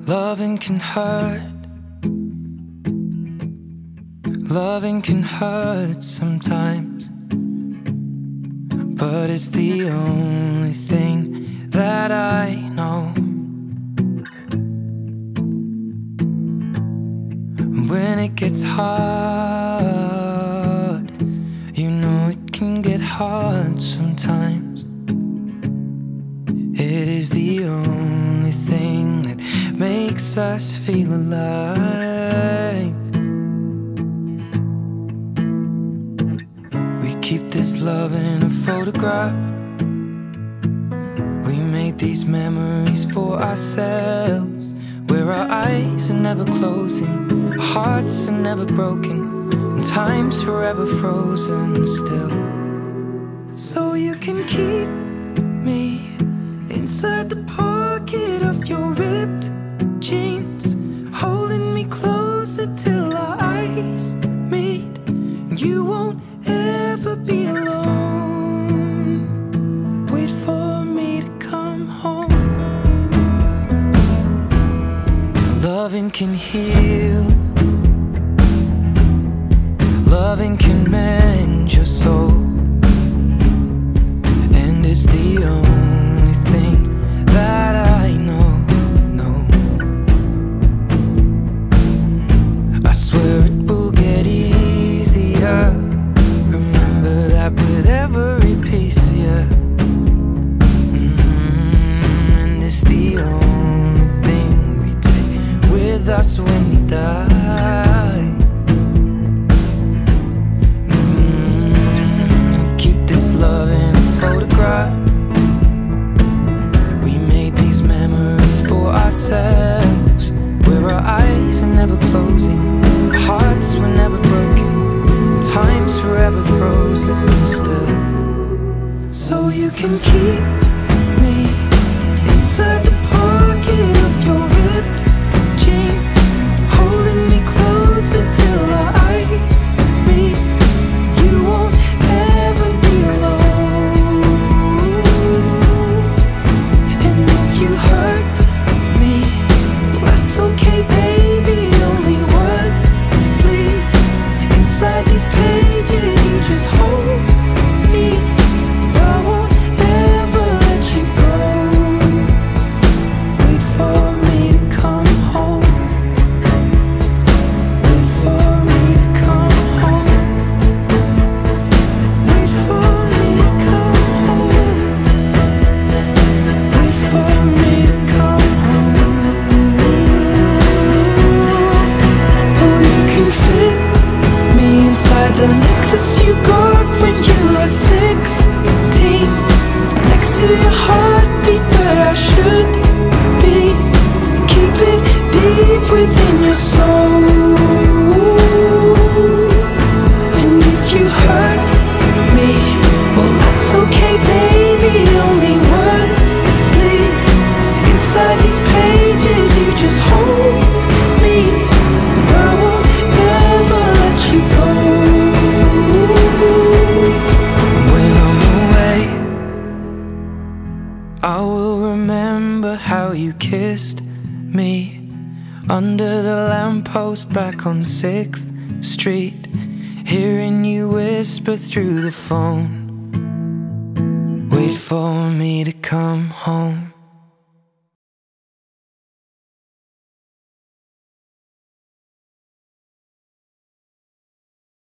Loving can hurt. Loving can hurt sometimes, but it's the only thing that I know. When it gets hard, you know it can get hard sometimes. It is the only thing that makes us feel alive. We keep this love in a photograph. We made these memories for ourselves, where our eyes are never closing, our hearts are never broken, and time's forever frozen still. So you can keep me inside the pocket of your ripped jeans, holding me closer till our eyes meet. You won't ever be alone. Wait for me to come home. Loving can heal. Loving can mend your soul, and it's the only thing that I know. I swear it will get easier. Remember that with every piece of you. And it's the only thing we take with us when we die. We keep this love in its photograph. We made these memories for ourselves, where our eyes are never closing, our hearts were never broken, time's forever frozen still. So you can keep me inside the pocket of your ripped jeans, holding me closer till our eyes meet. You won't ever be alone. And if you hurt me, that's okay, baby. Only words bleed inside these pages. You just hold me. I won't ever let you go. Wait for me to come home. Wait for me to come home. Wait for me to come home. Wait for me to come home. Oh, you can fit me inside the necklace you got when you were 16, next to your heartbeat where I should be. Keep it deep within your soul. And if you hurt me, well, that's okay, baby. Only words bleed inside these pages. You just hold me. I won't ever let you go. When I'm away, I will remember how you kissed me under the lamppost back on 6th Street, hearing you whisper through the phone. Wait for me to come home.